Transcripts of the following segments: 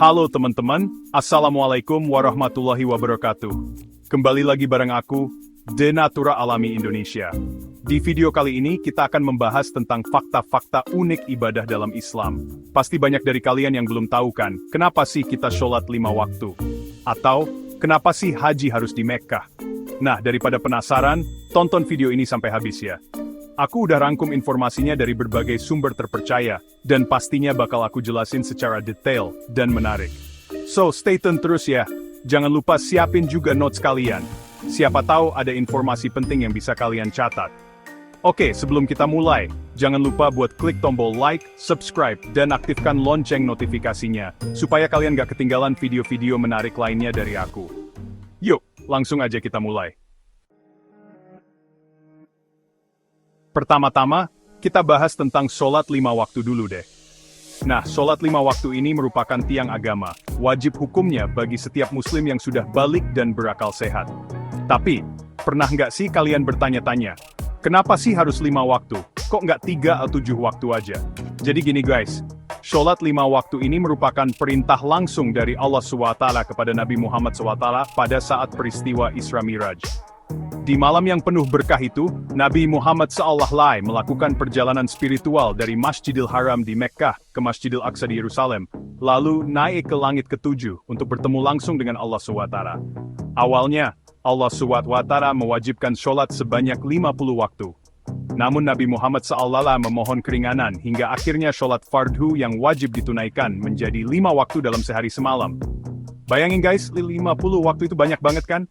Halo teman-teman, Assalamualaikum warahmatullahi wabarakatuh. Kembali lagi bareng aku, Denatura Alami Indonesia. Di video kali ini kita akan membahas tentang fakta-fakta unik ibadah dalam Islam. Pasti banyak dari kalian yang belum tahu kan, kenapa sih kita sholat 5 waktu? Atau, kenapa sih haji harus di Mekkah? Nah, daripada penasaran, tonton video ini sampai habis ya. Aku udah rangkum informasinya dari berbagai sumber terpercaya, dan pastinya bakal aku jelasin secara detail dan menarik. So, stay tune terus ya. Jangan lupa siapin juga notes kalian. Siapa tahu ada informasi penting yang bisa kalian catat. Oke, sebelum kita mulai, jangan lupa buat klik tombol like, subscribe, dan aktifkan lonceng notifikasinya, supaya kalian gak ketinggalan video-video menarik lainnya dari aku. Yuk, langsung aja kita mulai. Pertama-tama, kita bahas tentang sholat 5 waktu dulu deh. Nah, sholat 5 waktu ini merupakan tiang agama, wajib hukumnya bagi setiap muslim yang sudah balik dan berakal sehat. Tapi, pernah nggak sih kalian bertanya-tanya, kenapa sih harus 5 waktu? Kok nggak 3 atau 7 waktu aja? Jadi gini guys, sholat 5 waktu ini merupakan perintah langsung dari Allah SWT kepada Nabi Muhammad SAW pada saat peristiwa Isra Miraj. Di malam yang penuh berkah itu, Nabi Muhammad SAW melakukan perjalanan spiritual dari Masjidil Haram di Mekkah ke Masjidil Aqsa di Yerusalem, lalu naik ke langit ke-7 untuk bertemu langsung dengan Allah SWT. Awalnya, Allah SWT mewajibkan sholat sebanyak 50 waktu. Namun Nabi Muhammad SAW memohon keringanan hingga akhirnya sholat fardhu yang wajib ditunaikan menjadi 5 waktu dalam sehari semalam. Bayangin guys, 50 waktu itu banyak banget kan?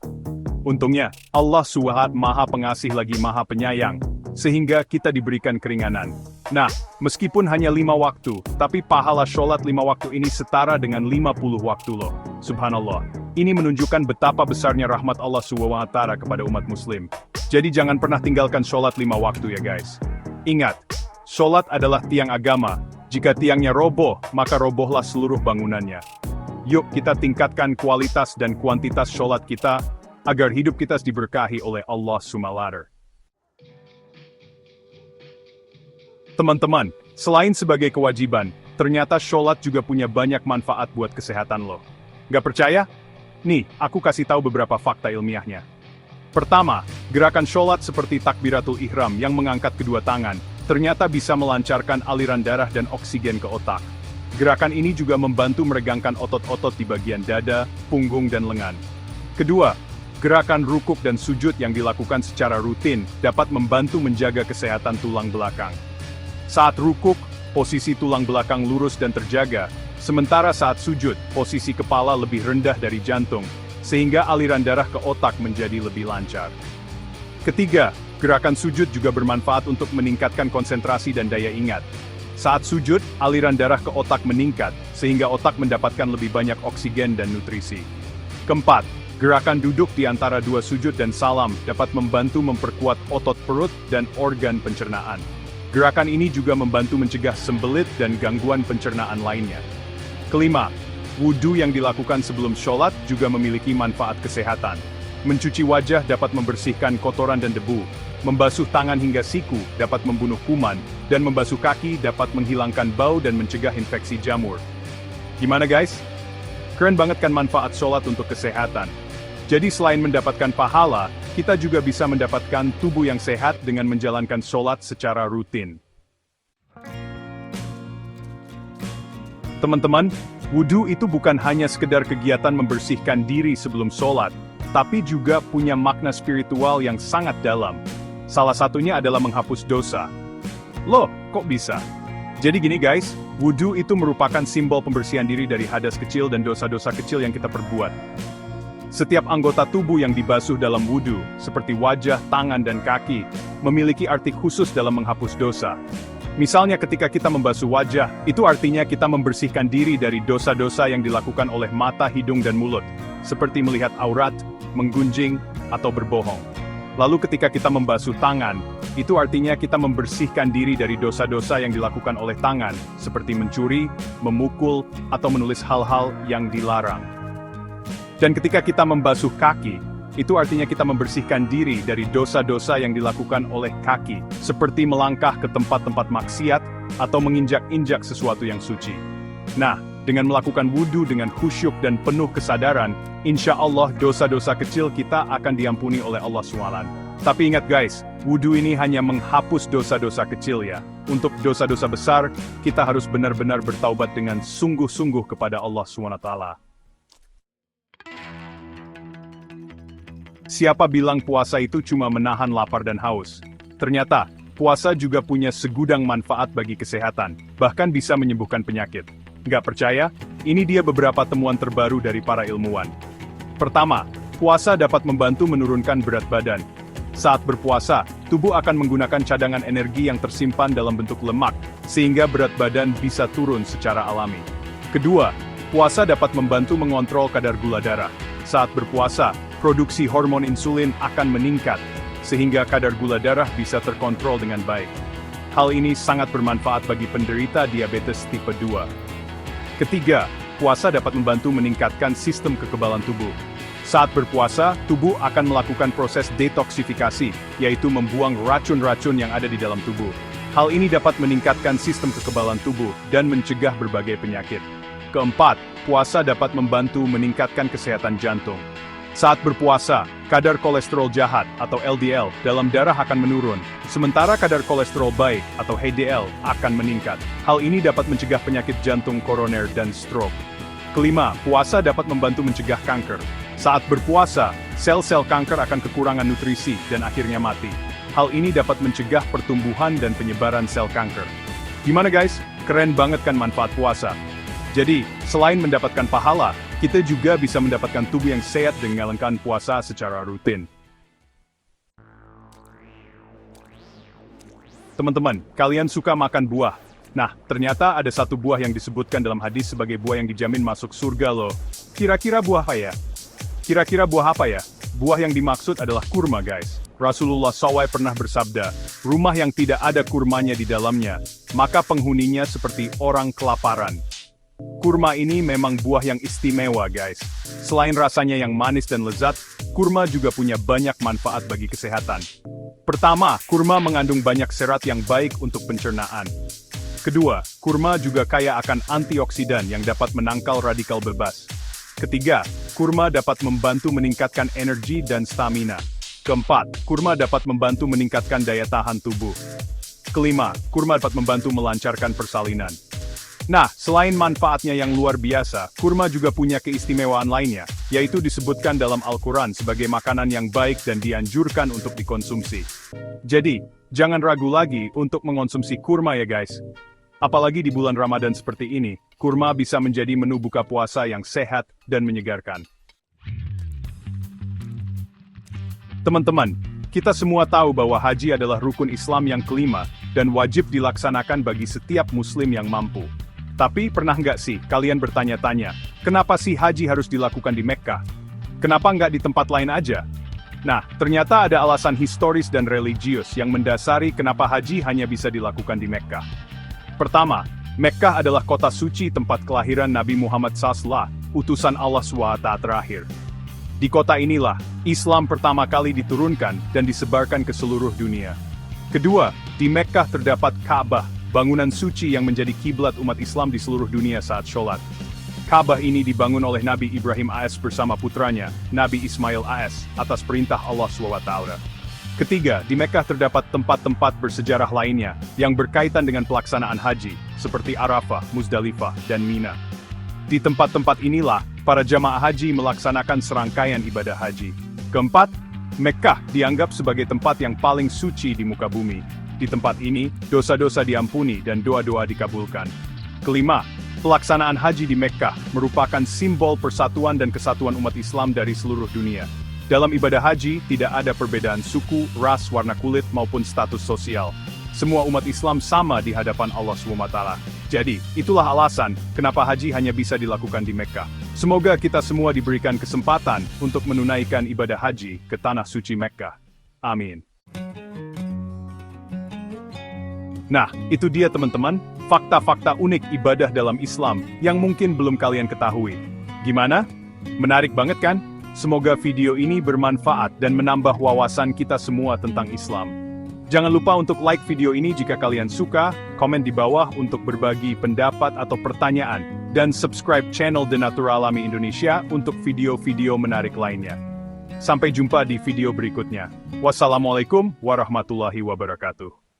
Untungnya, Allah SWT Maha Pengasih lagi Maha Penyayang, sehingga kita diberikan keringanan. Nah, meskipun hanya 5 waktu, tapi pahala sholat 5 waktu ini setara dengan 50 waktu loh. Subhanallah. Ini menunjukkan betapa besarnya rahmat Allah SWT kepada umat muslim. Jadi jangan pernah tinggalkan sholat 5 waktu ya guys. Ingat, sholat adalah tiang agama. Jika tiangnya roboh, maka robohlah seluruh bangunannya. Yuk kita tingkatkan kualitas dan kuantitas sholat kita, agar hidup kita diberkahi oleh Allah SWT. Teman-teman, selain sebagai kewajiban, ternyata sholat juga punya banyak manfaat buat kesehatan lo. Gak percaya? Nih, aku kasih tahu beberapa fakta ilmiahnya. Pertama, gerakan sholat seperti takbiratul ihram yang mengangkat kedua tangan, ternyata bisa melancarkan aliran darah dan oksigen ke otak. Gerakan ini juga membantu meregangkan otot-otot di bagian dada, punggung, dan lengan. Kedua, gerakan rukuk dan sujud yang dilakukan secara rutin dapat membantu menjaga kesehatan tulang belakang. Saat rukuk, posisi tulang belakang lurus dan terjaga, sementara saat sujud, posisi kepala lebih rendah dari jantung, sehingga aliran darah ke otak menjadi lebih lancar. Ketiga, gerakan sujud juga bermanfaat untuk meningkatkan konsentrasi dan daya ingat. Saat sujud, aliran darah ke otak meningkat, sehingga otak mendapatkan lebih banyak oksigen dan nutrisi. Keempat, gerakan duduk di antara dua sujud dan salam dapat membantu memperkuat otot perut dan organ pencernaan. Gerakan ini juga membantu mencegah sembelit dan gangguan pencernaan lainnya. Kelima, wudhu yang dilakukan sebelum sholat juga memiliki manfaat kesehatan. Mencuci wajah dapat membersihkan kotoran dan debu, membasuh tangan hingga siku dapat membunuh kuman, dan membasuh kaki dapat menghilangkan bau dan mencegah infeksi jamur. Gimana guys? Keren banget kan manfaat sholat untuk kesehatan? Jadi selain mendapatkan pahala, kita juga bisa mendapatkan tubuh yang sehat dengan menjalankan sholat secara rutin. Teman-teman, wudhu itu bukan hanya sekedar kegiatan membersihkan diri sebelum sholat, tapi juga punya makna spiritual yang sangat dalam. Salah satunya adalah menghapus dosa. Loh, kok bisa? Jadi gini guys, wudhu itu merupakan simbol pembersihan diri dari hadas kecil dan dosa-dosa kecil yang kita perbuat. Setiap anggota tubuh yang dibasuh dalam wudhu, seperti wajah, tangan, dan kaki, memiliki arti khusus dalam menghapus dosa. Misalnya ketika kita membasuh wajah, itu artinya kita membersihkan diri dari dosa-dosa yang dilakukan oleh mata, hidung, dan mulut, seperti melihat aurat, menggunjing, atau berbohong. Lalu ketika kita membasuh tangan, itu artinya kita membersihkan diri dari dosa-dosa yang dilakukan oleh tangan, seperti mencuri, memukul, atau menulis hal-hal yang dilarang. Dan ketika kita membasuh kaki, itu artinya kita membersihkan diri dari dosa-dosa yang dilakukan oleh kaki, seperti melangkah ke tempat-tempat maksiat, atau menginjak-injak sesuatu yang suci. Nah, Dengan melakukan wudhu dengan khusyuk dan penuh kesadaran, insya Allah dosa-dosa kecil kita akan diampuni oleh Allah SWT. Tapi ingat guys, wudhu ini hanya menghapus dosa-dosa kecil ya. Untuk dosa-dosa besar, kita harus benar-benar bertaubat dengan sungguh-sungguh kepada Allah SWT. Siapa bilang puasa itu cuma menahan lapar dan haus? Ternyata, puasa juga punya segudang manfaat bagi kesehatan, bahkan bisa menyembuhkan penyakit. Nggak percaya? Ini dia beberapa temuan terbaru dari para ilmuwan. Pertama, puasa dapat membantu menurunkan berat badan. Saat berpuasa, tubuh akan menggunakan cadangan energi yang tersimpan dalam bentuk lemak, sehingga berat badan bisa turun secara alami. Kedua, puasa dapat membantu mengontrol kadar gula darah. Saat berpuasa, produksi hormon insulin akan meningkat, sehingga kadar gula darah bisa terkontrol dengan baik. Hal ini sangat bermanfaat bagi penderita diabetes tipe 2. Ketiga, puasa dapat membantu meningkatkan sistem kekebalan tubuh. Saat berpuasa, tubuh akan melakukan proses detoksifikasi, yaitu membuang racun-racun yang ada di dalam tubuh. Hal ini dapat meningkatkan sistem kekebalan tubuh dan mencegah berbagai penyakit. Keempat, puasa dapat membantu meningkatkan kesehatan jantung. Saat berpuasa, kadar kolesterol jahat atau LDL dalam darah akan menurun, sementara kadar kolesterol baik atau HDL akan meningkat. Hal ini dapat mencegah penyakit jantung koroner dan stroke. Kelima, puasa dapat membantu mencegah kanker. Saat berpuasa, sel-sel kanker akan kekurangan nutrisi dan akhirnya mati. Hal ini dapat mencegah pertumbuhan dan penyebaran sel kanker. Gimana guys? Keren banget kan manfaat puasa? Jadi, selain mendapatkan pahala, kita juga bisa mendapatkan tubuh yang sehat dengan menjalankan puasa secara rutin. Teman-teman, kalian suka makan buah? Nah, ternyata ada satu buah yang disebutkan dalam hadis sebagai buah yang dijamin masuk surga loh. Kira-kira buah apa ya? Kira-kira buah apa ya? Buah yang dimaksud adalah kurma guys. Rasulullah SAW pernah bersabda, rumah yang tidak ada kurmanya di dalamnya, maka penghuninya seperti orang kelaparan. Kurma ini memang buah yang istimewa guys. Selain rasanya yang manis dan lezat, kurma juga punya banyak manfaat bagi kesehatan. Pertama, kurma mengandung banyak serat yang baik untuk pencernaan. Kedua, kurma juga kaya akan antioksidan yang dapat menangkal radikal bebas. Ketiga, kurma dapat membantu meningkatkan energi dan stamina. Keempat, kurma dapat membantu meningkatkan daya tahan tubuh. Kelima, kurma dapat membantu melancarkan persalinan. Nah, selain manfaatnya yang luar biasa, kurma juga punya keistimewaan lainnya, yaitu disebutkan dalam Al-Quran sebagai makanan yang baik dan dianjurkan untuk dikonsumsi. Jadi, jangan ragu lagi untuk mengonsumsi kurma ya guys. Apalagi di bulan Ramadan seperti ini, kurma bisa menjadi menu buka puasa yang sehat dan menyegarkan. Teman-teman, kita semua tahu bahwa haji adalah rukun Islam yang kelima, dan wajib dilaksanakan bagi setiap muslim yang mampu. Tapi pernah nggak sih kalian bertanya-tanya, kenapa sih haji harus dilakukan di Mekkah? Kenapa nggak di tempat lain aja? Nah, ternyata ada alasan historis dan religius yang mendasari kenapa haji hanya bisa dilakukan di Mekkah. Pertama, Mekkah adalah kota suci tempat kelahiran Nabi Muhammad SAW, utusan Allah SWT terakhir. Di kota inilah, Islam pertama kali diturunkan dan disebarkan ke seluruh dunia. Kedua, di Mekkah terdapat Ka'bah, bangunan suci yang menjadi kiblat umat Islam di seluruh dunia saat sholat. Ka'bah ini dibangun oleh Nabi Ibrahim AS bersama putranya, Nabi Ismail AS, atas perintah Allah SWT. Ketiga, di Mekkah terdapat tempat-tempat bersejarah lainnya, yang berkaitan dengan pelaksanaan haji, seperti Arafah, Muzdalifah, dan Mina. Di tempat-tempat inilah, para jamaah haji melaksanakan serangkaian ibadah haji. Keempat, Mekkah dianggap sebagai tempat yang paling suci di muka bumi. Di tempat ini, dosa-dosa diampuni dan doa-doa dikabulkan. Kelima, pelaksanaan haji di Mekkah merupakan simbol persatuan dan kesatuan umat Islam dari seluruh dunia. Dalam ibadah haji, tidak ada perbedaan suku, ras, warna kulit, maupun status sosial. Semua umat Islam sama di hadapan Allah SWT. Jadi, itulah alasan kenapa haji hanya bisa dilakukan di Mekkah. Semoga kita semua diberikan kesempatan untuk menunaikan ibadah haji ke tanah suci Mekkah. Amin. Nah, itu dia teman-teman, fakta-fakta unik ibadah dalam Islam yang mungkin belum kalian ketahui. Gimana? Menarik banget kan? Semoga video ini bermanfaat dan menambah wawasan kita semua tentang Islam. Jangan lupa untuk like video ini jika kalian suka, komen di bawah untuk berbagi pendapat atau pertanyaan, dan subscribe channel The Natural Alami Indonesia untuk video-video menarik lainnya. Sampai jumpa di video berikutnya. Wassalamualaikum warahmatullahi wabarakatuh.